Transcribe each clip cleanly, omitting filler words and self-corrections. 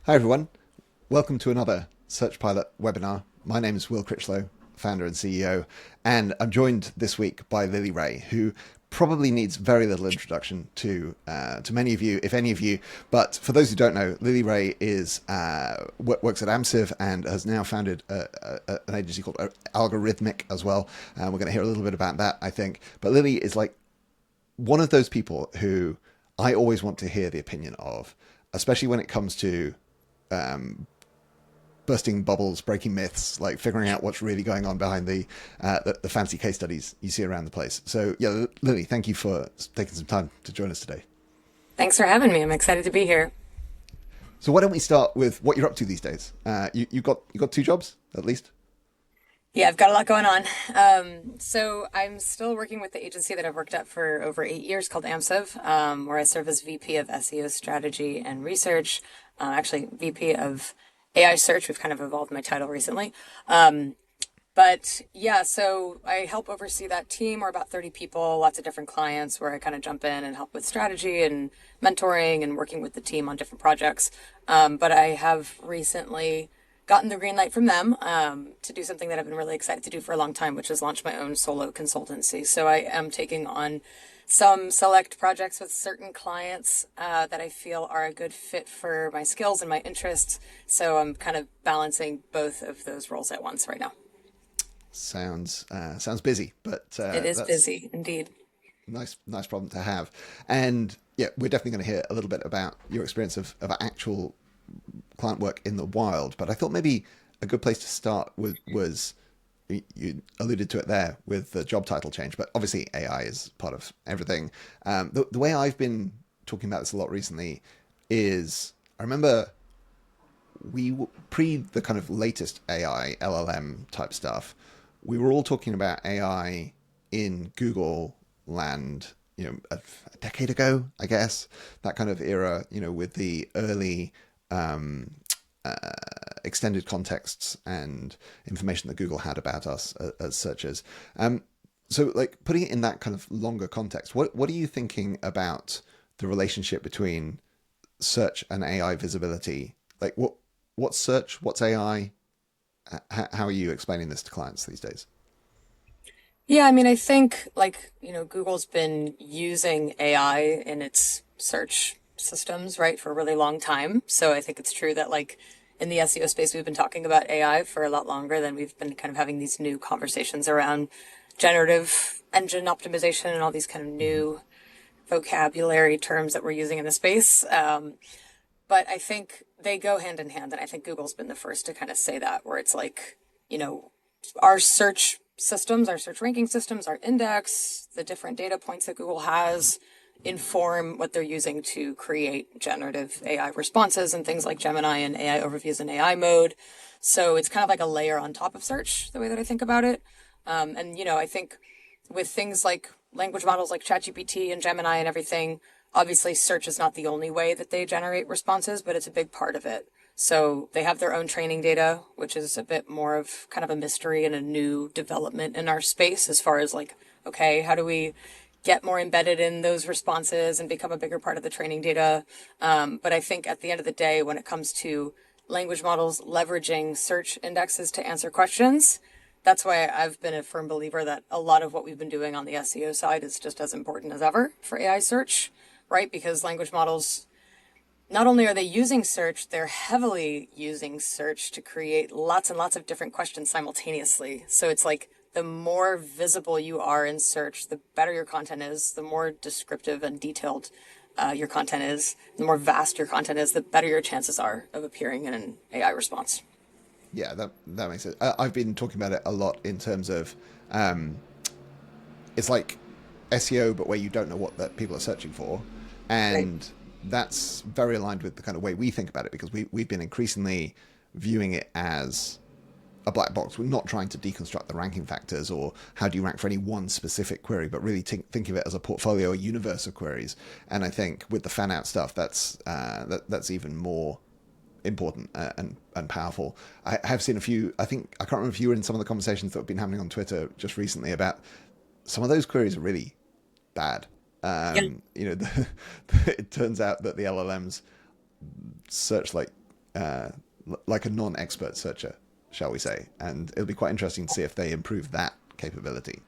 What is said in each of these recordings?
Hi everyone, welcome to another Search Pilot webinar. My name is Will Critchlow, founder and CEO, and I'm joined this week by Lily Ray, who probably needs very little introduction to many of you, if any of you. But for those who don't know, Lily Ray is works at AMSIV and has now founded an agency called Algorithmic as well. We're going to hear a little bit about that, I think. But Lily is like one of those people who I always want to hear the opinion of, especially when it comes to bursting bubbles, breaking myths, like figuring out what's really going on behind the fancy case studies you see around the place. So yeah, Lily, thank you for taking some time to join us today. Thanks for having me. I'm excited to be here. So why don't we start with what you're up to these days? You got two jobs at least. Yeah, I've got a lot going on. So I'm still working with the agency that I've worked at for over 8 years called AMSIV, where I serve as VP of SEO strategy and research, actually VP of AI search. We've kind of evolved my title recently. But yeah, so I help oversee that team. We're about 30 people, lots of different clients where I kind of jump in and help with strategy and mentoring and working with the team on different projects. But I have recently gotten the green light from them to do something that I've been really excited to do for a long time, which is launch my own solo consultancy. So I am taking on some select projects with certain clients that I feel are a good fit for my skills and my interests. So I'm kind of balancing both of those roles at once right now. Sounds busy, but It is that's busy indeed. nice problem to have. And yeah, we're definitely going to hear a little bit about your experience of actual client work in the wild. But I thought maybe a good place to start was you alluded to it there with the job title change, but obviously AI is part of everything. The way I've been talking about this a lot recently is I remember pre the kind of latest AI LLM type stuff, we were all talking about AI in Google land, a decade ago, I guess, that kind of era, with the early extended contexts and information that Google had about us as searchers. So, like putting it in that kind of longer context, what are you thinking about the relationship between search and AI visibility? Like, what's search? What's AI? How are you explaining this to clients these days? Yeah, I mean, I think Google's been using AI in its search systems, right, for a really long time. So I think it's true that in the SEO space, we've been talking about AI for a lot longer than we've been kind of having these new conversations around generative engine optimization and all these kind of new vocabulary terms that we're using in the space. But I think they go hand in hand. And I think Google's been the first to kind of say that, where it's like, you know, our search systems, our search ranking systems, our index, the different data points that Google has inform what they're using to create generative AI responses and things like Gemini and AI overviews in AI mode. So it's kind of like a layer on top of search, the way that I think about it. I think with things like language models like ChatGPT and Gemini and everything, obviously search is not the only way that they generate responses, but it's a big part of it. So they have their own training data, which is a bit more of kind of a mystery and a new development in our space as far as okay, how do we get more embedded in those responses and become a bigger part of the training data? But I think at the end of the day, when it comes to language models leveraging search indexes to answer questions, that's why I've been a firm believer that a lot of what we've been doing on the SEO side is just as important as ever for AI search, right? Because language models, not only are they using search, they're heavily using search to create lots and lots of different questions simultaneously. So it's like the more visible you are in search, the better your content is, the more descriptive and detailed your content is, the more vast your content is, the better your chances are of appearing in an AI response. Yeah, that makes sense. I've been talking about it a lot in terms of um, it's like SEO, but where you don't know what that people are searching for, Right. and that's very aligned with the kind of way we think about it because we've been increasingly viewing it as a black box. We're not trying to deconstruct the ranking factors or how do you rank for any one specific query, but really think of it as a portfolio, a universe of queries. And I think with the fan out stuff, that's even more important and powerful. I have seen a few. I can't remember if you were in some of the conversations that have been happening on Twitter just recently about some of those queries are really bad. Yeah. It turns out that the LLMs search like uh, like a non-expert searcher, shall we say? And it'll be quite interesting to see if they improve that capability.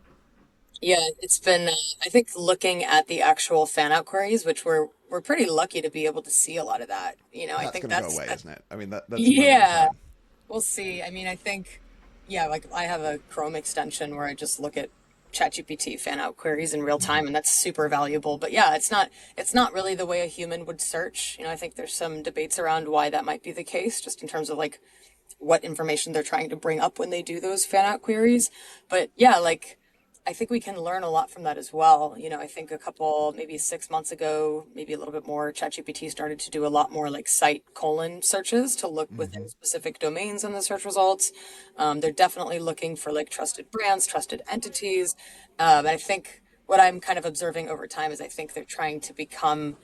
Yeah, it's been I think looking at the actual fan out queries, which we're pretty lucky to be able to see a lot of that. I That's think going to go that's away, that isn't it? I mean, that's a moment in yeah, time. we'll see. I mean, I think yeah, like I have a Chrome extension where I just look at ChatGPT fan out queries in real Mm-hmm. time, and that's super valuable. But yeah, it's not really the way a human would search. I think there's some debates around why that might be the case, just in terms of like what information they're trying to bring up when they do those fan out queries. But yeah, like I think we can learn a lot from that as well. I think a couple, maybe 6 months ago, maybe a little bit more, ChatGPT started to do a lot more like site colon searches to look Mm-hmm. within specific domains in the search results. They're definitely looking for like trusted brands, trusted entities. And I think what I'm kind of observing over time is I think they're trying to become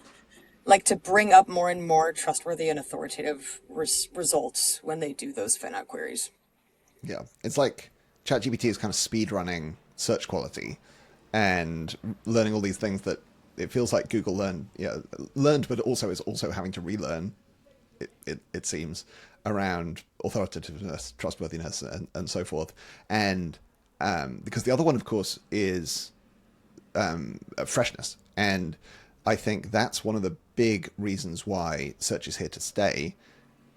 like to bring up more and more trustworthy and authoritative results when they do those fan out queries. Yeah, it's like ChatGPT is kind of speed running search quality and learning all these things that it feels like Google learned, but also is also having to relearn. It seems around authoritativeness, trustworthiness, and so forth. And because the other one, of course, is freshness, and I think that's one of the big reasons why search is here to stay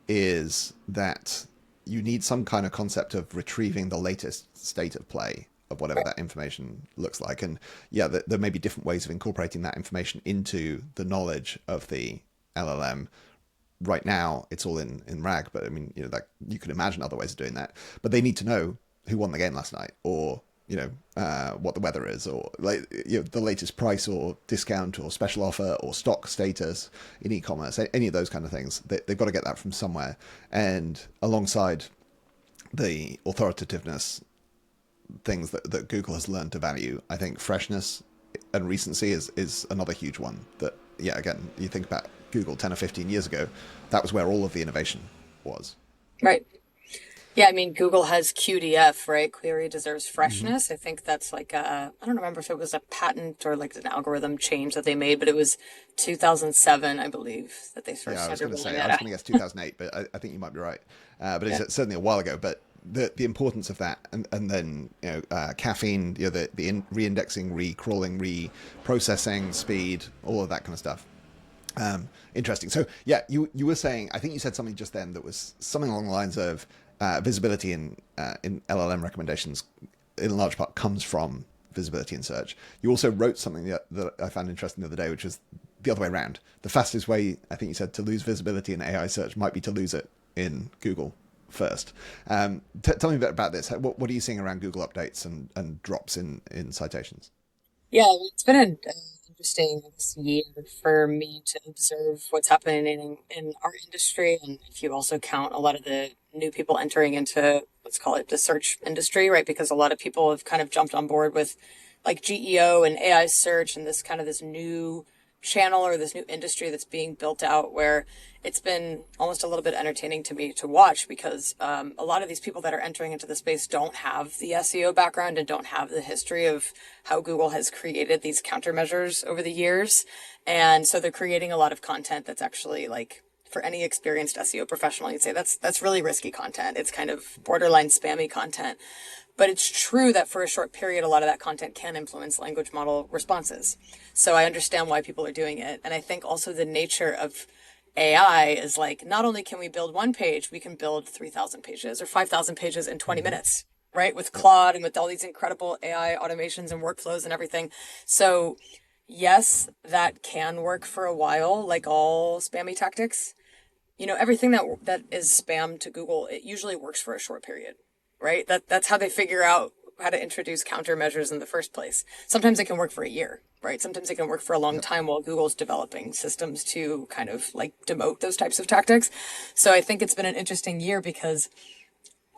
is that you need some kind of concept of retrieving the latest state of play of whatever that information looks like. And yeah, there may be different ways of incorporating that information into the knowledge of the LLM. Right now, it's all in RAG, but I mean, that you could imagine other ways of doing that. But they need to know who won the game last night, or what the weather is, or like the latest price or discount or special offer or stock status in e-commerce, any of those kind of things. They've got to get that from somewhere, and alongside the authoritativeness things that Google has learned to value, I think freshness and recency is another huge one. That yeah, again, you think about Google 10 or 15 years ago, that was where all of the innovation was. Right. Yeah, I mean, Google has QDF, right? Query deserves Mm-hmm. freshness. I think that's like I don't remember if it was a patent or like an algorithm change that they made, but it was 2007, I believe, that they first Yeah, I was started going to rolling say, I that was out. going to guess 2008, but I think you might be right. But it's Yeah. certainly a while ago. But the importance of that, and then caffeine, re-indexing, re-crawling, re-processing speed, all of that kind of stuff. Interesting. So yeah, you were saying, I think you said something just then that was something along the lines of visibility in LLM recommendations, in large part comes from visibility in search. You also wrote something that I found interesting the other day, which was the other way around. The fastest way, I think you said, to lose visibility in AI search might be to lose it in Google first. Tell me a bit about this. What are you seeing around Google updates and drops in citations? Yeah, it's been an interesting this year for me to observe what's happening in our industry, and if you also count a lot of the new people entering into, let's call it the search industry, right? Because a lot of people have kind of jumped on board with like GEO and AI search and this kind of this new channel or this new industry that's being built out where it's been almost a little bit entertaining to me to watch because a lot of these people that are entering into the space don't have the SEO background and don't have the history of how Google has created these countermeasures over the years. And so they're creating a lot of content that's actually like for any experienced SEO professional, you'd say that's really risky content. It's kind of borderline spammy content. But it's true that for a short period, a lot of that content can influence language model responses. So I understand why people are doing it. And I think also the nature of AI is like, not only can we build one page, we can build 3,000 pages or 5,000 pages in 20 Mm-hmm. minutes, right? With Yep. Claude and with all these incredible AI automations and workflows and everything. So, yes, that can work for a while, like all spammy tactics. Everything that is spam to Google, it usually works for a short period, right? That's how they figure out how to introduce countermeasures in the first place. Sometimes it can work for a year, right? Sometimes it can work for a long Yep. time while Google's developing systems to kind of like demote those types of tactics. So I think it's been an interesting year because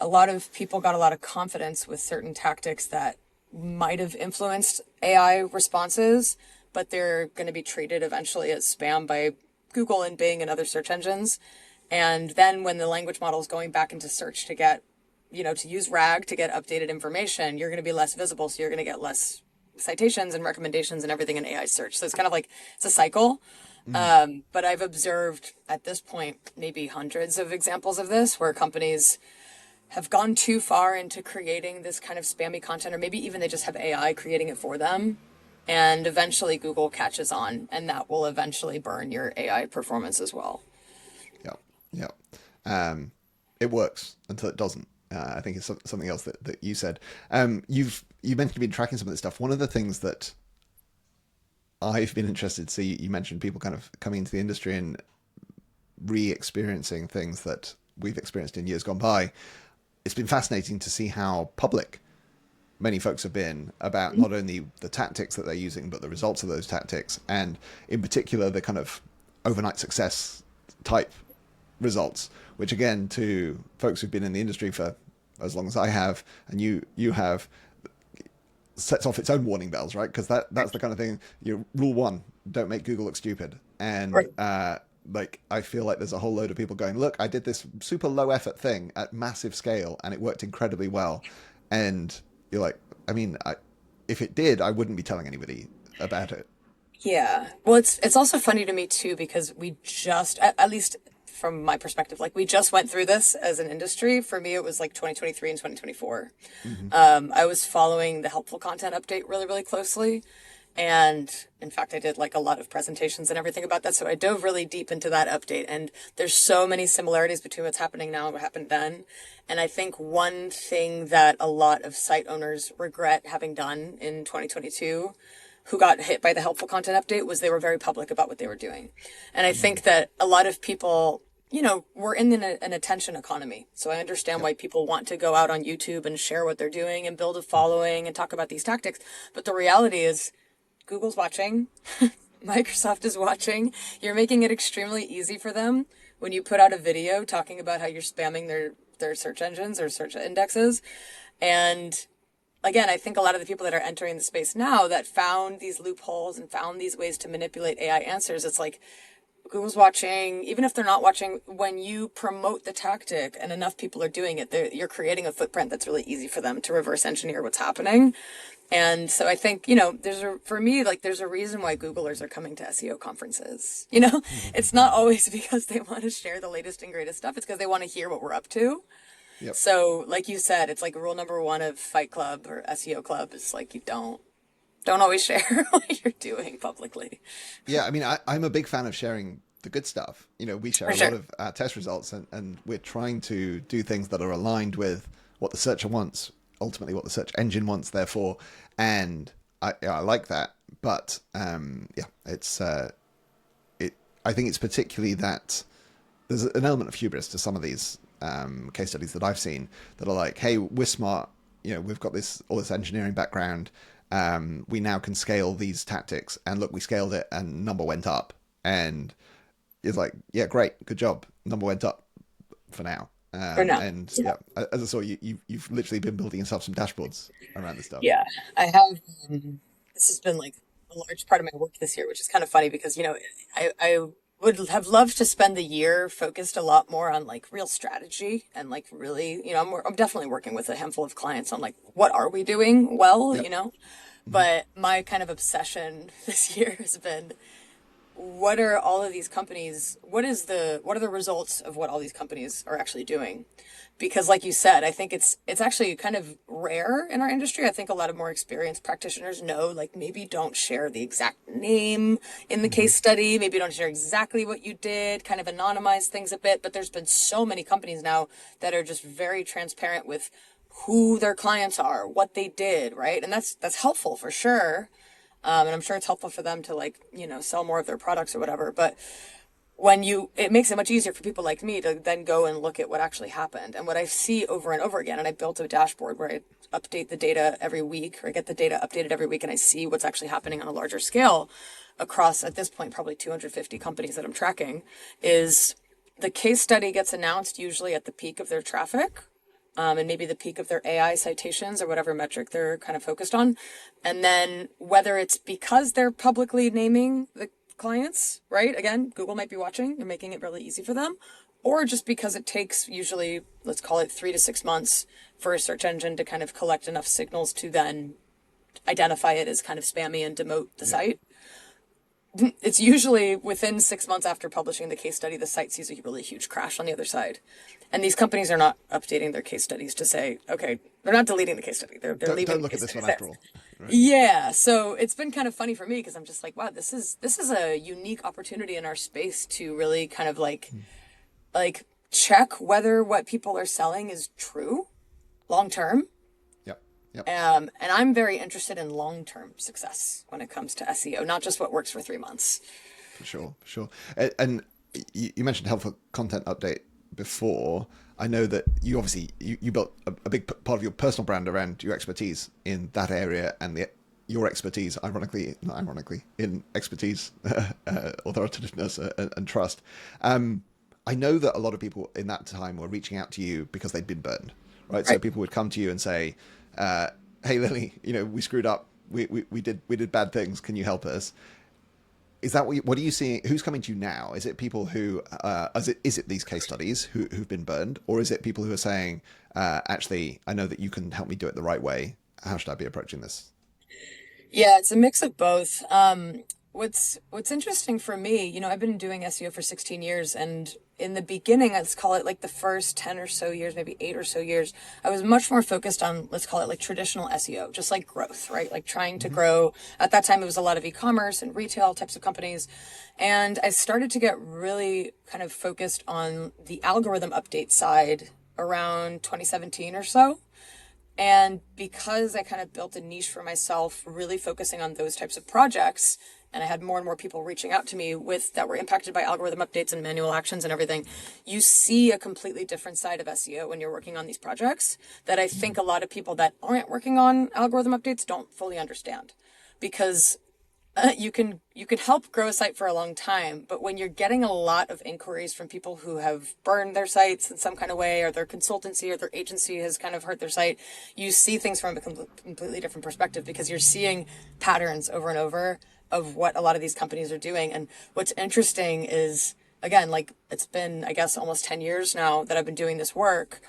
a lot of people got a lot of confidence with certain tactics that might have influenced AI responses, but they're going to be treated eventually as spam by Google and Bing and other search engines. And then when the language model is going back into search to get, to use RAG to get updated information, you're going to be less visible. So you're going to get less citations and recommendations and everything in AI search. So it's kind of like it's a cycle. Mm. But I've observed at this point maybe hundreds of examples of this where companies have gone too far into creating this kind of spammy content, or maybe even they just have AI creating it for them. And eventually Google catches on, and that will eventually burn your AI performance as well. Yeah, yeah. Um, it works until it doesn't. I think it's something else that you said. You mentioned you've been tracking some of this stuff. One of the things that I've been interested to see, you mentioned people kind of coming into the industry and re-experiencing things that we've experienced in years gone by. It's been fascinating to see how public many folks have been about not only the tactics that they're using, but the results of those tactics, and in particular the kind of overnight success type results, which again, to folks who've been in the industry for as long as I have, and you have, sets off its own warning bells, right? Because that's the kind of thing. Rule one: don't make Google look stupid. And Right. like I feel like there's a whole load of people going, look, I did this super low effort thing at massive scale, and it worked incredibly well. And you're like, I mean, if it did, I wouldn't be telling anybody about it. Yeah. Well, it's also funny to me too because we just, at least from my perspective, like we just went through this as an industry. For me, it was like 2023 and 2024. Mm-hmm. I was following the helpful content update really, really closely. And in fact, I did like a lot of presentations and everything about that. So I dove really deep into that update. And there's so many similarities between what's happening now and what happened then. And I think one thing that a lot of site owners regret having done in 2022 who got hit by the helpful content update was they were very public about what they were doing. And I Mm-hmm. think that a lot of people, we're in an attention economy. So I understand Yep. why people want to go out on YouTube and share what they're doing and build a following and talk about these tactics. But the reality is, Google's watching, Microsoft is watching. You're making it extremely easy for them when you put out a video talking about how you're spamming their search engines or search indexes. And again, I think a lot of the people that are entering the space now that found these loopholes and found these ways to manipulate AI answers, it's like Google's watching, even if they're not watching, when you promote the tactic and enough people are doing it, you're creating a footprint that's really easy for them to reverse engineer what's happening. And so I think, for me, like, there's a reason why Googlers are coming to SEO conferences. It's not always because they want to share the latest and greatest stuff. It's because they want to hear what we're up to. Yep. So, like you said, it's like rule number one of Fight Club or SEO Club is like, you don't always share what you're doing publicly. Yeah, I mean, I'm a big fan of sharing the good stuff. We share For a lot sure. of test results, and we're trying to do things that are aligned with what the searcher wants, ultimately what the search engine wants, therefore. And I like that. But yeah, it. I think it's particularly that there's an element of hubris to some of these case studies that I've seen that are like, hey, we're smart. We've got all this engineering background. We now can scale these tactics, and look, we scaled it, and number went up, and it's like, yeah, great, good job, number went up for now. For now. And yeah, as I saw, you've literally been building yourself some dashboards around this stuff. Yeah, I have. This has been like a large part of my work this year, which is kind of funny because, I would have loved to spend the year focused a lot more on like real strategy and like really, I'm definitely working with a handful of clients on like, what are we doing well, Yep. Mm-hmm. But my kind of obsession this year has been what are all of these companies what are the results of what all these companies are actually doing, because like you said, I think it's actually kind of rare in our industry. I think a lot of more experienced practitioners know, like, maybe don't share the exact name in the Mm-hmm. case study, maybe don't share exactly what you did, kind of anonymize things a bit. But there's been so many companies now that are just very transparent with who their clients are, what they did, right? And that's helpful for sure. And I'm sure it's helpful for them to, like, sell more of their products or whatever. But it makes it much easier for people like me to then go and look at what actually happened. And what I see over and over again, and I built a dashboard where I update the data every week, or I get the data updated every week, and I see what's actually happening on a larger scale across, at this point, probably 250 companies that I'm tracking, is the case study gets announced usually at the peak of their traffic, and maybe the peak of their AI citations or whatever metric they're kind of focused on. And then whether it's because they're publicly naming the clients, right? Again, Google might be watching, they're making it really easy for them, or just because it takes usually, let's call it 3 to 6 months for a search engine to kind of collect enough signals to then identify it as kind of spammy and demote the Yep. site. it's usually within 6 months after publishing the case study, the site sees a really huge crash on the other side. And these companies are not updating their case studies to say, okay, they're not deleting the case study. They're leaving Don't the look at case this one studies there. after all. Right. Yeah, so it's been kind of funny for me because I'm just like, wow, this is a unique opportunity in our space to really kind of like check whether what people are selling is true long term. Yep. Yep. And I'm very interested in long term success when it comes to SEO, not just what works for 3 months. For sure. For sure. And you mentioned helpful content update before. I know that you obviously you built a big part of your personal brand around your expertise in that area and your expertise, ironically, not ironically, in expertise, authoritativeness, and trust. I know that a lot of people in that time were reaching out to you because they'd been burned, right? So Right. people would come to you and say, "Hey, Lily, we screwed up. We did bad things. Can you help us?" Is that what are you seeing? Who's coming to you now? Is it people who is it these case studies who've been burned, or is it people who are saying, actually, I know that you can help me do it the right way. How should I be approaching this? Yeah, it's a mix of both. What's interesting for me, I've been doing SEO for 16 years, and in the beginning, let's call it like the first 10 or so years, maybe 8 or so years, I was much more focused on, let's call it like traditional SEO, just like growth, right? Like trying to Mm-hmm. grow. At that time, it was a lot of e-commerce and retail types of companies. And I started to get really kind of focused on the algorithm update side around 2017 or so. And because I kind of built a niche for myself, really focusing on those types of projects, and I had more and more people reaching out to me with that were impacted by algorithm updates and manual actions and everything, you see a completely different side of SEO when you're working on these projects that I think a lot of people that aren't working on algorithm updates don't fully understand. Because you can help grow a site for a long time, but when you're getting a lot of inquiries from people who have burned their sites in some kind of way, or their consultancy or their agency has kind of hurt their site, you see things from a completely different perspective because you're seeing patterns over and over of what a lot of these companies are doing. And what's interesting is, again, like it's been, I guess, almost 10 years now that I've been doing this work.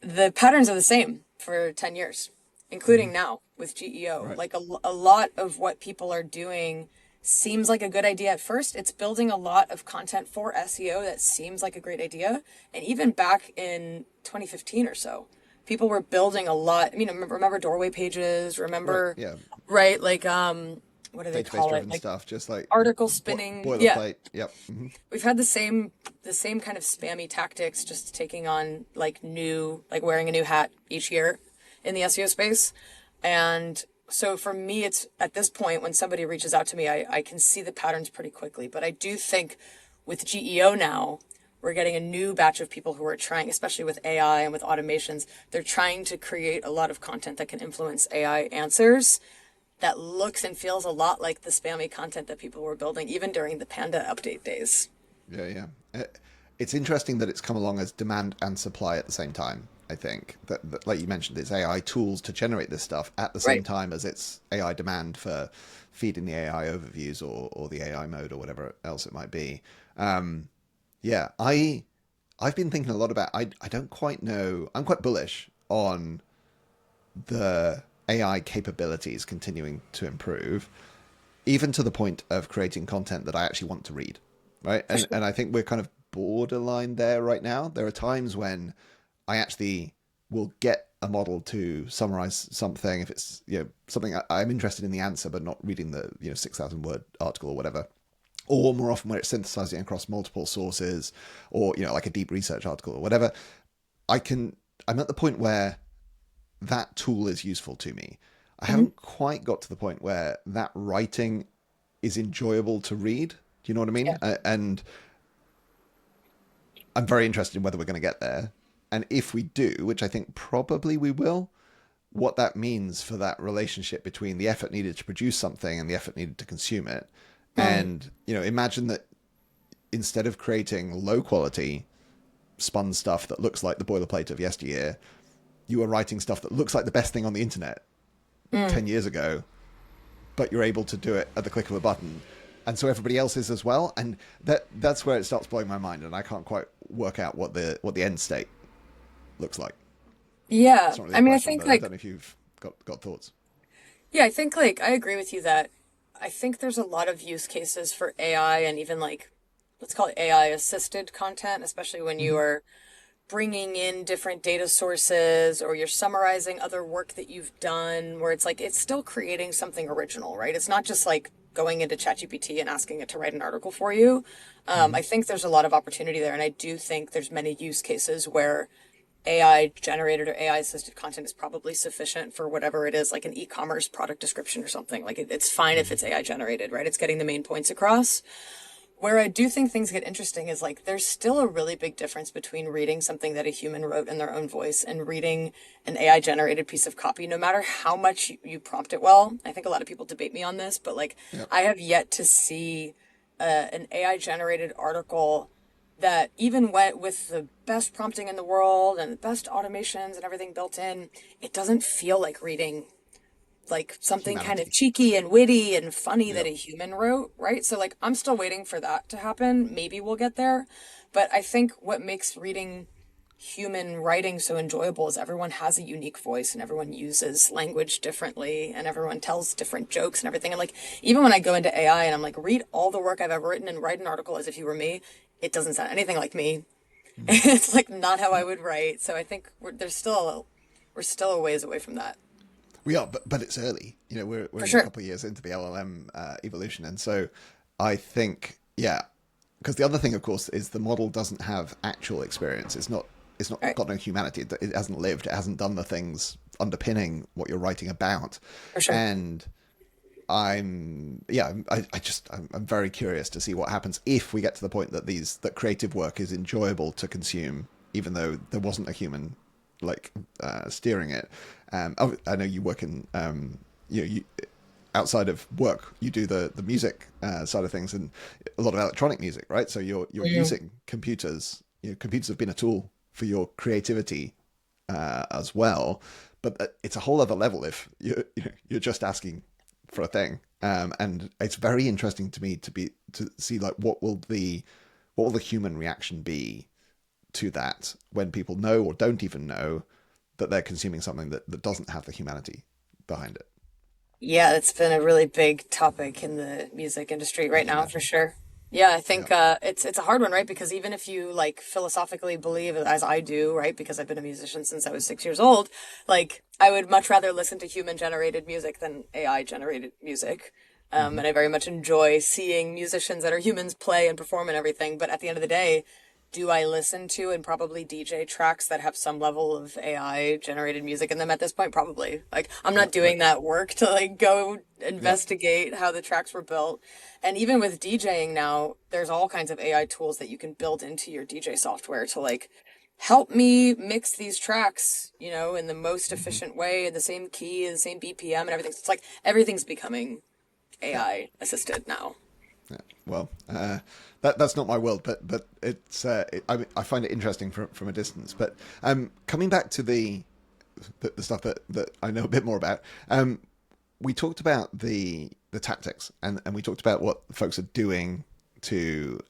The patterns are the same for 10 years, Mm-hmm. including now with GEO. Right. Like a lot of what people are doing seems like a good idea at first. It's building a lot of content for SEO that seems like a great idea. And even back in 2015 or so, people were building a lot. I mean, remember doorway pages, Right. remember, Yeah. right? Like, what do they Database call it? driven Like stuff, just like article spinning. Yeah, boilerplate. Yep. Mm-hmm. we've had the same kind of spammy tactics, just taking on like new, like wearing a new hat each year in the SEO space. And so for me, it's at this point when somebody reaches out to me, I can see the patterns pretty quickly. But I do think with GEO now, we're getting a new batch of people who are trying, especially with AI and with automations, they're trying to create a lot of content that can influence AI answers that looks and feels a lot like the spammy content that people were building even during the Panda update days. Yeah, yeah. It's interesting that it's come along as demand and supply at the same time. I think that, like you mentioned, it's AI tools to generate this stuff at the same Right. time as it's AI demand for feeding the AI overviews or the AI mode or whatever else it might be. Yeah, I've been thinking a lot about. I don't quite know. I'm quite bullish on the AI capabilities continuing to improve, even to the point of creating content that I actually want to read, right? For And sure. I think we're kind of borderline there right now. There are times when I actually will get a model to summarize something if it's something I'm interested in the answer, but not reading the 6,000 word article or whatever. Or more often where it's synthesizing across multiple sources, or like a deep research article or whatever. I can. I'm at the point where that tool is useful to me. I Hmm. haven't quite got to the point where that writing is enjoyable to read. Do you know what I mean? Yeah. And I'm very interested in whether we're going to get there. And if we do, which I think probably we will, what that means for that relationship between the effort needed to produce something and the effort needed to consume it. Mm. And, imagine that instead of creating low quality spun stuff that looks like the boilerplate of yesteryear, you are writing stuff that looks like the best thing on the internet Mm. 10 years ago, but you're able to do it at the click of a button. And so everybody else is as well. And that's where it starts blowing my mind. And I can't quite work out what the end state looks like. Yeah. It's not really I a mean, I question, think but I like, don't know if you've got thoughts. yeah, I think like I agree with you that I think there's a lot of use cases for AI and even like, let's call it AI assisted content, especially when you Hmm. are bringing in different data sources or you're summarizing other work that you've done, where it's like it's still creating something original, right? It's not just like going into ChatGPT and asking it to write an article for you. Hmm. I think there's a lot of opportunity there, and I do think there's many use cases where AI generated or AI assisted content is probably sufficient for whatever it is, like an e-commerce product description or something. Like it's fine if Hmm. it's AI generated, right? It's getting the main points across. Where I do think things get interesting is like there's still a really big difference between reading something that a human wrote in their own voice and reading an AI generated piece of copy, no matter how much you prompt it well. I think a lot of people debate me on this, but like Yeah. I have yet to see an AI generated article that even went with the best prompting in the world and the best automations and everything built in, it doesn't feel like reading like something kind of Humanity. cheeky and witty and funny Yeah. that a human wrote, right? So like I'm still waiting for that to happen. Maybe we'll get there. But I think what makes reading human writing so enjoyable is everyone has a unique voice and everyone uses language differently and everyone tells different jokes and everything. And like even when I go into AI and I'm like read all the work I've ever written and write an article as if you were me, it doesn't sound anything like me. Mm. It's like not how I would write. So I think we're still a ways away from that. We are, but it's early. We're For only a sure. couple of years into the LLM evolution, and so I think, yeah, because the other thing, of course, is the model doesn't have actual experience. It's not Right. got no humanity. It hasn't lived. It hasn't done the things underpinning what you're writing about, For sure. and I'm very curious to see what happens if we get to the point that creative work is enjoyable to consume, even though there wasn't a human like steering it. I know you work in you outside of work you do the music side of things and a lot of electronic music, right? So you're Mhm. using computers. Computers have been a tool for your creativity as well. But it's a whole other level if you're just asking for a thing. And it's very interesting to me to see like what will the human reaction be to that when people know or don't even know that they're consuming something that doesn't have the humanity behind it. Yeah, it's been a really big topic in the music industry I right can now, for imagine. sure. Yeah, I Yeah. think it's a hard one, right? Because even if you like philosophically believe, as I do, right? Because I've been a musician since I was 6 years old, like I would much rather listen to human generated music than AI generated music. Hmm. And I very much enjoy seeing musicians that are humans play and perform and everything. But at the end of the day, do I listen to and probably DJ tracks that have some level of AI generated music in them at this point? Probably. Like, I'm Yeah. not Right. doing that work to like go Yeah. investigate how the tracks were built. And even with DJing now, there's all kinds of AI tools that you can build into your DJ software to like help me mix these tracks, in the most Hmm. efficient way, in the same key, the same BPM and everything. So it's like everything's becoming Yeah. AI assisted now. Yeah. Well, that's not my world, but it's I find it interesting from a distance. But coming back to the stuff that I know a bit more about, we talked about the tactics and we talked about what folks are doing to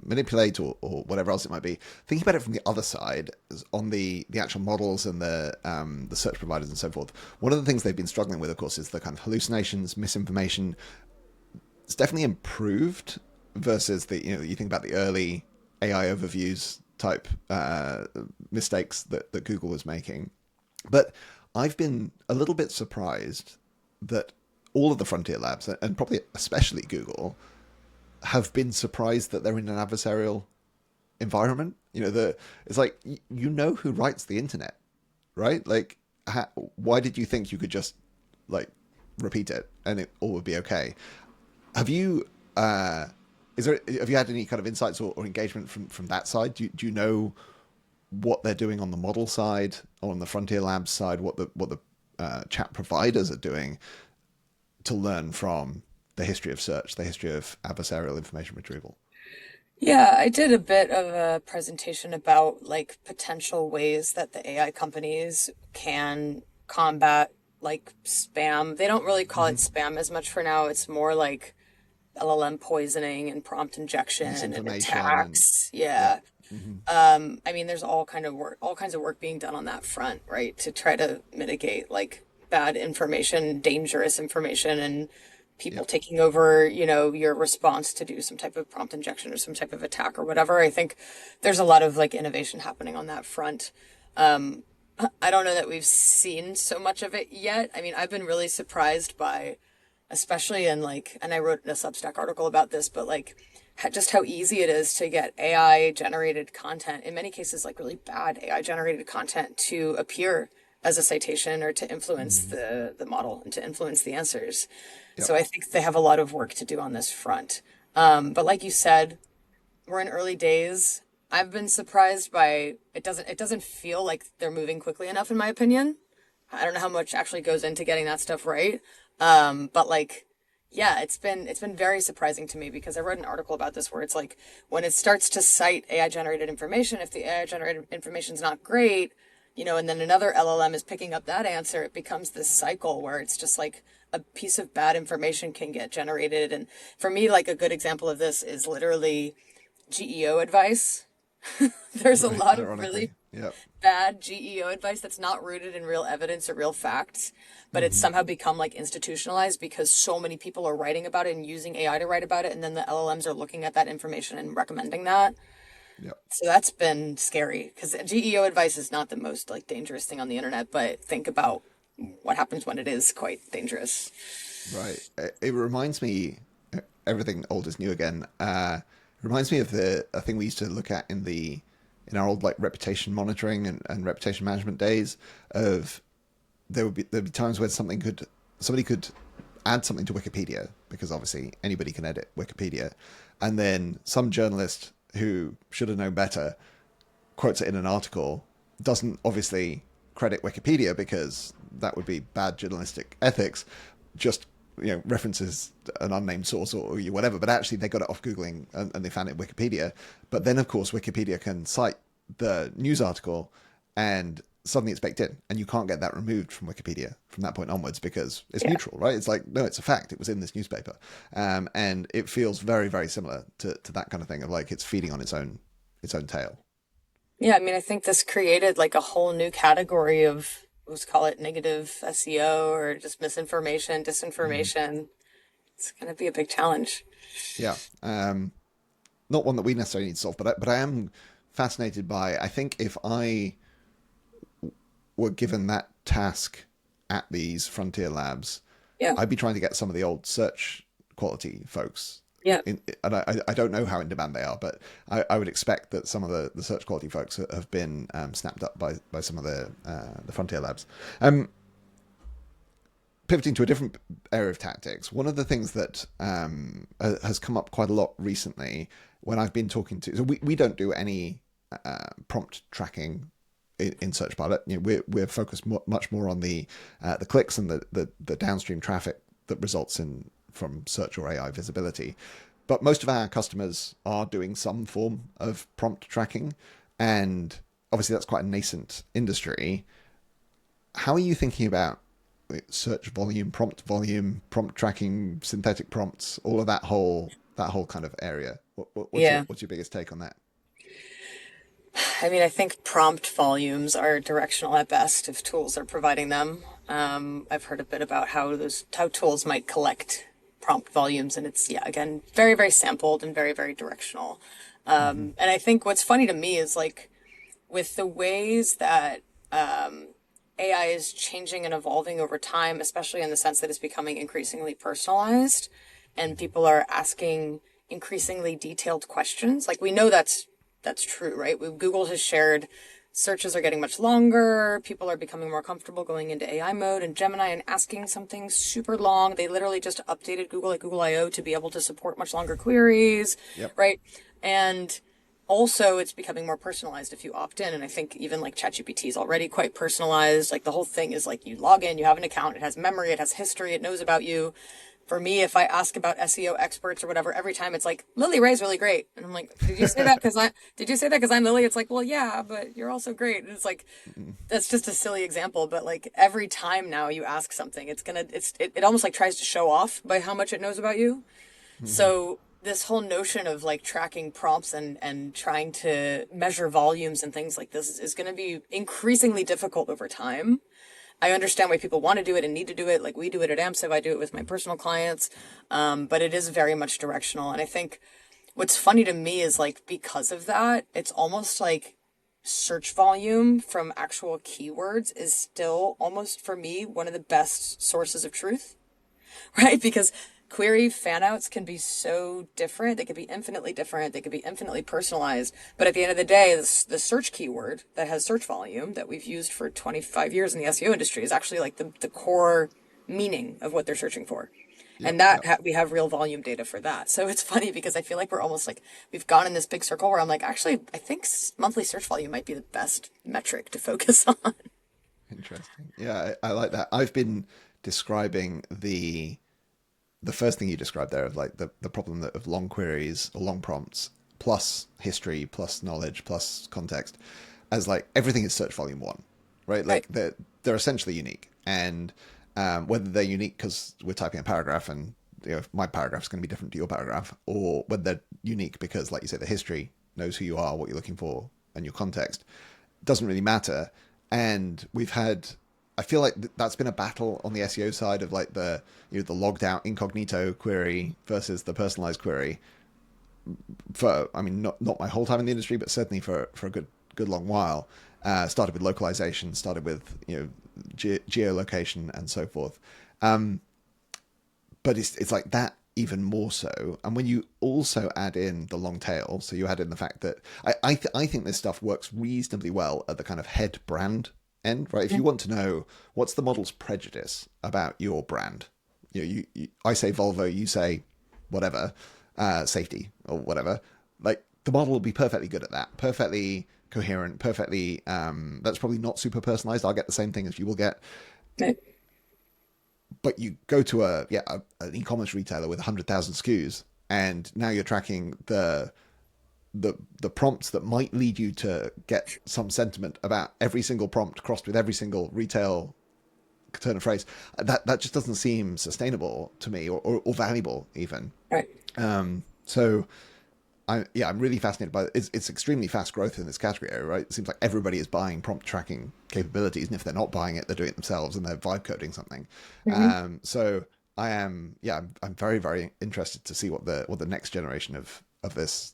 manipulate or whatever else it might be. Thinking about it from the other side, on the actual models and the search providers and so forth. One of the things they've been struggling with, of course, is the kind of hallucinations, misinformation. It's definitely improved versus you think about the early AI overviews type mistakes that Google was making. But I've been a little bit surprised that all of the frontier labs, and probably especially Google, have been surprised that they're in an adversarial environment. It's like who writes the internet, right? Like, why did you think you could just like repeat it and it all would be okay? Have you have you had any kind of insights or engagement from that side? Do you know what they're doing on the model side or on the Frontier Labs side? What the chat providers are doing to learn from the history of search, the history of adversarial information retrieval? Yeah, I did a bit of a presentation about like potential ways that the AI companies can combat like spam. They don't really call it Hmm. spam as much for now. It's more like LLM poisoning and prompt injection and Misinformation and attacks. yeah. Yeah. Hmm. I mean, there's all kinds of work being done on that front, right? To try to mitigate like bad information, dangerous information, and people Yep. taking over, your response to do some type of prompt injection or some type of attack or whatever. I think there's a lot of like innovation happening on that front. I don't know that we've seen so much of it yet. I mean, I've been really surprised by, especially in like, and I wrote a Substack article about this, but like just how easy it is to get AI generated content, in many cases, like really bad AI generated content to appear as a citation or to influence Mm. the model and to influence the answers. Yep. So I think they have a lot of work to do on this front. But like you said, we're in early days. I've been surprised by it doesn't feel like they're moving quickly enough in my opinion. I don't know how much actually goes into getting that stuff right. But like yeah, it's been very surprising to me because I wrote an article about this where it's like when it starts to cite AI generated information, if the AI generated information is not great, and then another LLM is picking up that answer, it becomes this cycle where it's just like a piece of bad information can get generated. And for me, like a good example of this is literally GEO advice. There's a Right. lot of Ironically. really Yep. bad GEO advice that's not rooted in real evidence or real facts, but it's Hmm. somehow become like institutionalized because so many people are writing about it and using AI to write about it, and then the LLMs are looking at that information and recommending that. Yep. So that's been scary because GEO advice is not the most like dangerous thing on the internet, but think about what happens when it is quite dangerous. Right. It reminds me, everything old is new again. Reminds me of the a thing we used to look at in our old like reputation monitoring and reputation management days. Of there'd be times when somebody could add something to Wikipedia because obviously anybody can edit Wikipedia, and then some journalist who should have known better quotes it in an article, doesn't obviously credit Wikipedia because that would be bad journalistic ethics, just references an unnamed source or whatever, but actually they got it off googling and they found it in Wikipedia. But then of course Wikipedia can cite the news article, and suddenly it's baked in and you can't get that removed from Wikipedia from that point onwards because it's Yeah. neutral, right? It's like, no, it's a fact, it was in this newspaper. And it feels very, very similar to that kind of thing of like it's feeding on its own tail. Yeah, I mean, I think this created like a whole new category of, let's call it negative SEO or just misinformation, Mm-hmm. disinformation. It's going to be a big challenge. Yeah. Not one that we necessarily need to solve, but I am fascinated by. I think if I were given that task at these frontier labs, Yeah. I'd be trying to get some of the old search quality folks. Yeah. And I don't know how in demand they are, but I would expect that some of the search quality folks have been snapped up by some of the frontier labs. Pivoting to a different area of tactics, one of the things that has come up quite a lot recently when I've been talking to, so we don't do any prompt tracking in Search Pilot. We're focused much more on the clicks and the downstream traffic that results in from search or AI visibility. But most of our customers are doing some form of prompt tracking, and obviously that's quite a nascent industry. How are you thinking about search volume, prompt tracking, synthetic prompts, all of that whole kind of area? What's your Yeah. what's your biggest take on that? I mean, I think prompt volumes are directional at best if tools are providing them. I've heard a bit about how tools might collect prompt volumes, and it's yeah, again, very, very sampled and very, very directional. Mm-hmm. And I think what's funny to me is like with the ways that AI is changing and evolving over time, especially in the sense that it's becoming increasingly personalized and people are asking increasingly detailed questions. Like we know that's true, right? Google has shared searches are getting much longer. People are becoming more comfortable going into AI mode and Gemini and asking something super long. They literally just updated Google at Google I/O to be able to support much longer queries, Yep. right? And also it's becoming more personalized if you opt in. And I think even like ChatGPT is already quite personalized. Like the whole thing is like you log in, you have an account, it has memory, it has history, it knows about you. For me, if I ask about SEO experts or whatever, every time it's like Lily Ray's really great, and I'm like, did you say that because I'm Lily? It's like, well, yeah, but you're also great. And it's like that's just a silly example, but like every time now you ask something, it almost like tries to show off by how much it knows about you. Mm-hmm. So this whole notion of like tracking prompts and trying to measure volumes and things like this is going to be increasingly difficult over time. I understand why people want to do it and need to do it. Like we do it at AMSIV, I do it with my personal clients. But it is very much directional. And I think what's funny to me is like because of that, it's almost like search volume from actual keywords is still almost for me one of the best sources of truth. Right? Because query fanouts can be so different. They could be infinitely different. They could be infinitely personalized. But at the end of the day, the search keyword that has search volume that we've used for 25 years in the SEO industry is actually like the core meaning of what they're searching for. Yep, And that yep. we have real volume data for that. So it's funny because I feel like we're almost like we've gone in this big circle where I'm like, actually, I think monthly search volume might be the best metric to focus on. Interesting. Yeah, I like that. I've been describing the first thing you described there of like the problem of long queries or long prompts plus history plus knowledge plus context as like everything is search volume one, right? Right. Like they're essentially unique, and whether they're unique because we're typing a paragraph and my paragraph is going to be different to your paragraph, or whether they're unique because, like you say, the history knows who you are, what you're looking for, and your context doesn't really matter. And we've had, I feel like that's been a battle on the SEO side of like the logged out incognito query versus the personalized query for, I mean, not my whole time in the industry, but certainly for a good long while. Started with localization, started with geolocation and so forth. But it's like that even more so. And when you also add in the long tail, so you add in the fact that I think this stuff works reasonably well at the kind of head brand end, right? If you want to know what's the model's prejudice about your brand, I say Volvo, you say whatever, safety or whatever. Like the model will be perfectly good at that, perfectly coherent, perfectly. That's probably not super personalized. I'll get the same thing as you will get, Right. but you go to an e-commerce retailer with 100,000 SKUs, and now you're tracking the prompts that might lead you to get some sentiment about every single prompt crossed with every single retail turn of phrase. That just doesn't seem sustainable to me, or valuable even. Right. So I'm really fascinated by it. It's extremely fast growth in this category area, right? It seems like everybody is buying prompt tracking capabilities, and if they're not buying it, they're doing it themselves and they're vibe coding something. Hmm. So I'm very very interested to see what the next generation of this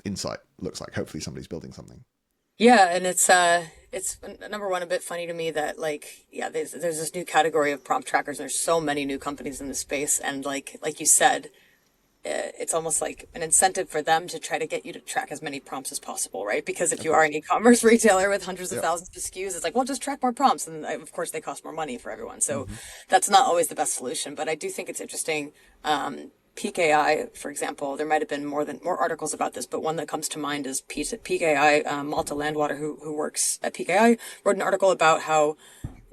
insight looks like. Hopefully, somebody's building something. Yeah, and it's number one a bit funny to me that like yeah there's this new category of prompt trackers. There's so many new companies in the space, and like you said, it's almost like an incentive for them to try to get you to track as many prompts as possible, right? Because if Of you are course. an e-commerce retailer with hundreds of Yep. thousands of SKUs, it's like, well, just track more prompts, and of course they cost more money for everyone. So Mm-hmm. that's not always the best solution. But I do think it's interesting. Peak AI, for example, there might have been more articles about this, but one that comes to mind is Peak AI. Malta Landwater, who works at Peak AI, wrote an article about how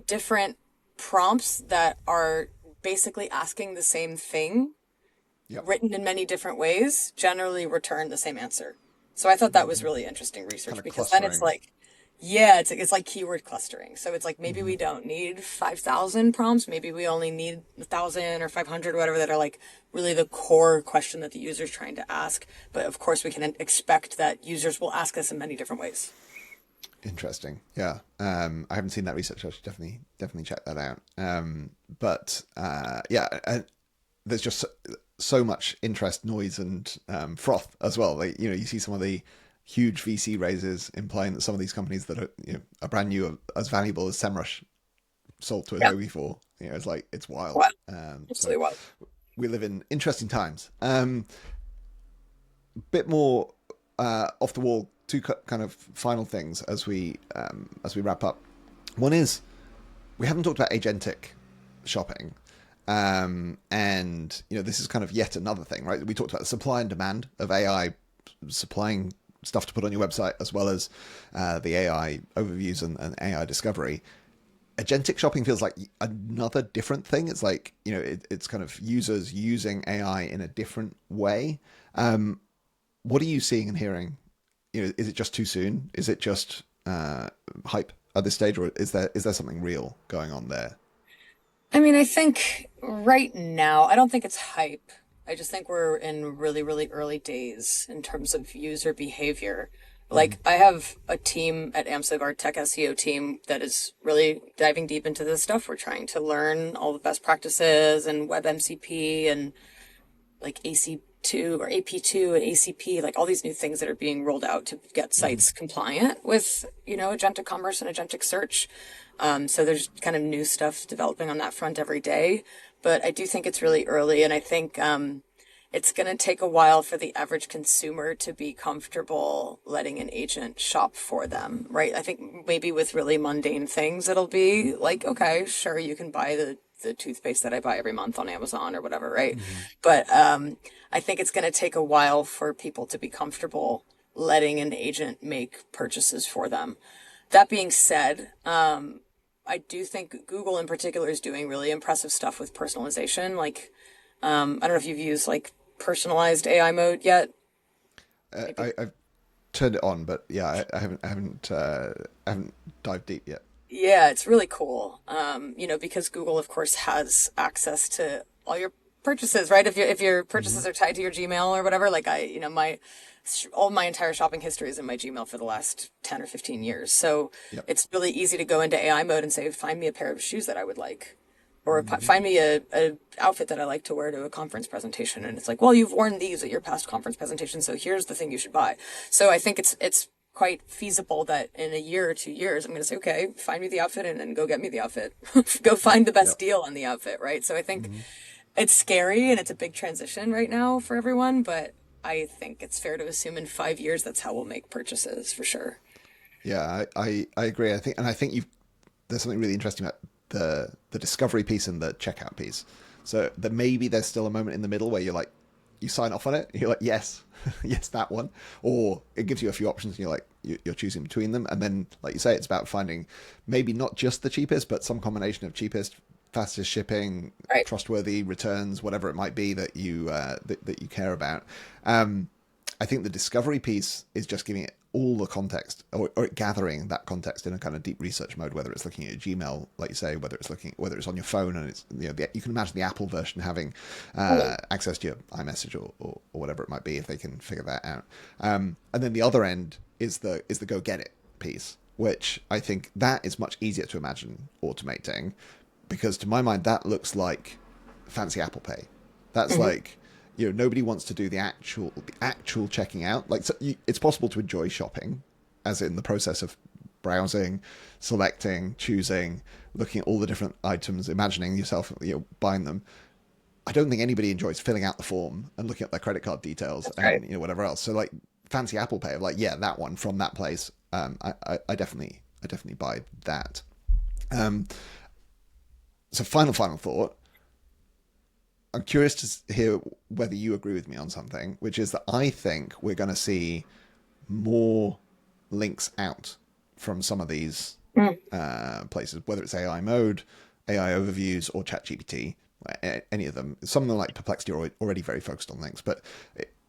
different prompts that are basically asking the same thing Yep. written in many different ways generally return the same answer. So I thought that was Mm-hmm. really interesting Kind research of because then it's clustering. like, yeah, it's like keyword clustering. So it's like maybe Mm-hmm. we don't need 5,000 prompts. Maybe we only need 1,000 or 500, whatever, that are like really the core question that the user's trying to ask. But of course, we can expect that users will ask us in many different ways. Interesting. Yeah. I haven't seen that research. I should definitely check that out. But yeah, and there's just so much interest, noise, and froth as well. Like, you see some of the huge VC raises implying that some of these companies that are brand new are as valuable as SEMrush sold to Yeah. Adobe for. It's like it's wild. Wow. So Absolutely wild. we live in interesting times. Bit more off the wall. Two kind of final things as we wrap up. One is we haven't talked about agentic shopping. And this is kind of yet another thing, right? We talked about the supply and demand of AI supplying stuff to put on your website, as well as the AI overviews and AI discovery. Agentic shopping feels like another different thing. It's like it's kind of users using AI in a different way. What are you seeing and hearing? Is it just too soon? Is it just hype at this stage, or is there something real going on there? I mean, I think right now, I don't think it's hype. I just think we're in really, really early days in terms of user behavior. Like I have a team at AMSIG, our tech SEO team, that is really diving deep into this stuff. We're trying to learn all the best practices and web MCP and like AC2 or AP2 and ACP, like all these new things that are being rolled out to get Mm-hmm. sites compliant with, agentic commerce and agentic search. So there's kind of new stuff developing on that front every day. But I do think it's really early, and I think it's going to take a while for the average consumer to be comfortable letting an agent shop for them, right? I think maybe with really mundane things, it'll be like, okay, sure, you can buy the toothpaste that I buy every month on Amazon or whatever, right? Mm-hmm. But I think it's going to take a while for people to be comfortable letting an agent make purchases for them. That being said, I do think Google in particular is doing really impressive stuff with personalization. Like, I don't know if you've used like personalized AI mode yet. Maybe. I've turned it on, but yeah, I haven't dived deep yet. Yeah, it's really cool. Because Google, of course, has access to all your purchases, right? If your Mm-hmm. purchases are tied to your Gmail or whatever, like my all my entire shopping history is in my Gmail for the last 10 or 15 years. So Yep. it's really easy to go into AI mode and say, find me a pair of shoes that I would like, or Mm-hmm. find me a outfit that I like to wear to a conference presentation. And it's like, well, you've worn these at your past conference presentation, so here's the thing you should buy. So I think it's quite feasible that in a year or 2 years, I'm going to say, okay, find me the outfit and then go get me the outfit. Go find the best Yep. deal on the outfit, right? So I think Mm-hmm. it's scary and it's a big transition right now for everyone, but I think it's fair to assume in 5 years that's how we'll make purchases for sure. Yeah, I agree. I think you've there's something really interesting about the discovery piece and the checkout piece. So that maybe there's still a moment in the middle where you're like, you sign off on it, you're like, yes, yes, that one, or it gives you a few options, and you're like, you're choosing between them, and then, like you say, it's about finding maybe not just the cheapest, but some combination of cheapest, fastest shipping, Right. trustworthy returns, whatever it might be that that you care about. I think the discovery piece is just giving it all the context, or gathering that context in a kind of deep research mode. Whether it's looking at your Gmail, like you say, whether it's on your phone, and it's you can imagine the Apple version having Totally. access to your iMessage or whatever it might be if they can figure that out. And then the other end is the go get it piece, which I think that is much easier to imagine automating, because to my mind that looks like fancy Apple Pay. That's Hmm. like, nobody wants to do the actual checking out. Like, so it's possible to enjoy shopping, as in the process of browsing, selecting, choosing, looking at all the different items, imagining yourself buying them. I don't think anybody enjoys filling out the form and looking at their credit card details That's right. and whatever else. So like fancy Apple Pay, like, yeah, that one from that place. I definitely buy that. Um, so final thought. I'm curious to hear whether you agree with me on something, which is that I think we're going to see more links out from some of these Mm. places, whether it's AI mode, AI overviews, or ChatGPT, any of them. Some of them, like Perplexity, are already very focused on links, but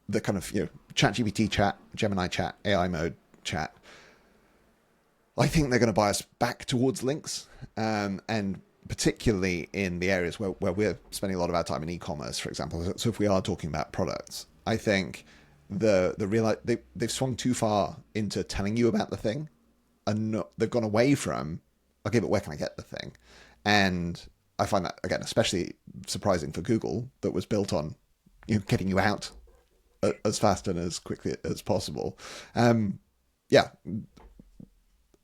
the kind of ChatGPT chat, Gemini chat, AI mode chat, I think they're going to bias back towards links, and particularly in the areas where we're spending a lot of our time in e-commerce, for example. So if we are talking about products, I think the real they've swung too far into telling you about the thing, and they've gone away from, okay, but where can I get the thing? And I find that, again, especially surprising for Google, that was built on getting you out as fast and as quickly as possible. Yeah,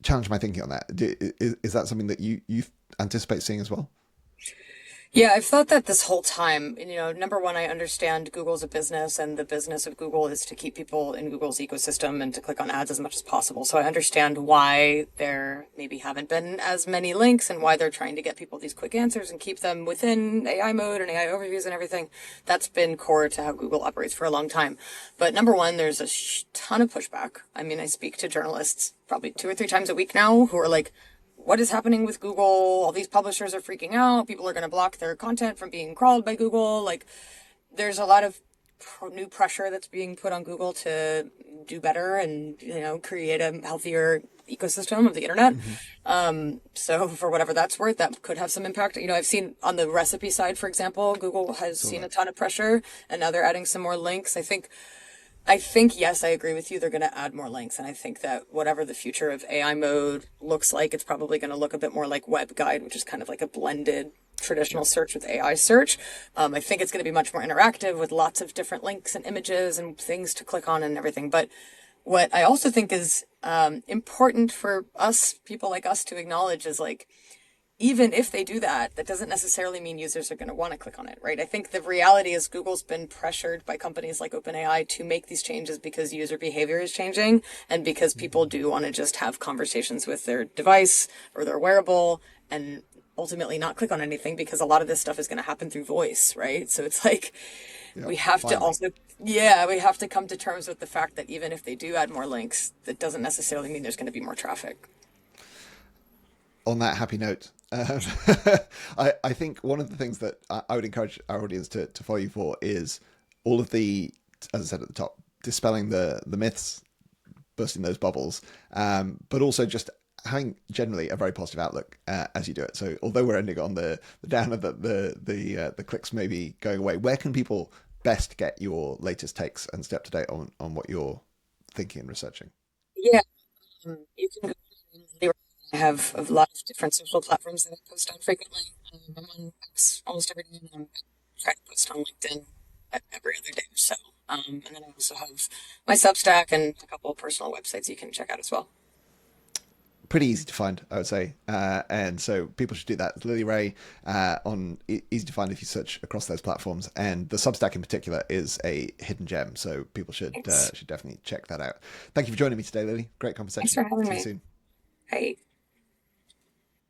challenge my thinking on that. Is that something that you anticipate seeing as well? Yeah, I've thought that this whole time. Number one, I understand Google's a business, and the business of Google is to keep people in Google's ecosystem and to click on ads as much as possible. So I understand why there maybe haven't been as many links and why they're trying to get people these quick answers and keep them within AI mode and AI overviews and everything. That's been core to how Google operates for a long time. But number one, there's a ton of pushback. I mean, I speak to journalists probably 2 or 3 times a week now who are like, what is happening with Google? All these publishers are freaking out. People are going to block their content from being crawled by Google. Like, there's a lot of new pressure that's being put on Google to do better and, create a healthier ecosystem of the internet. Mm-hmm. So for whatever that's worth, that could have some impact. I've seen on the recipe side, for example, Google has Saw seen a that. ton of pressure and now they're adding some more links. I think I think, yes, I agree with you. They're going to add more links. And I think that whatever the future of AI mode looks like, it's probably going to look a bit more like Web Guide, which is kind of like a blended Yeah, traditional search with AI search. I think it's going to be much more interactive with lots of different links and images and things to click on and everything. But what I also think is important for us, people like us, to acknowledge is like, even if they do that, that doesn't necessarily mean users are going to want to click on it, right? I think the reality is Google's been pressured by companies like OpenAI to make these changes because user behavior is changing and because people do want to just have conversations with their device or their wearable and ultimately not click on anything because a lot of this stuff is going to happen through voice, right? So it's like yeah. we have to Finally, also, yeah, we have to come to terms with the fact that even if they do add more links, that doesn't necessarily mean there's going to be more traffic. on that happy note, I think one of the things that I would encourage our audience to follow you for is all of the, as I said at the top, dispelling the myths, bursting those bubbles, but also just having generally a very positive outlook as you do it. So although we're ending on the down of the clicks maybe going away, where can people best get your latest takes and stay up to date on what you're thinking and researching? Yeah, you can go. I have a lot of different social platforms that I post on frequently. I'm on X almost every day, and I try to post on LinkedIn every other day or so. And then I also have my Substack and a couple of personal websites you can check out as well. Pretty easy to find, I would say, and so people should do that. Lily Ray on easy to find if you search across those platforms, and the Substack in particular is a hidden gem, so people Thanks. should definitely check that out. Thank you for joining me today, Lily. Great Thanks conversation. for having See you me. soon. Hey.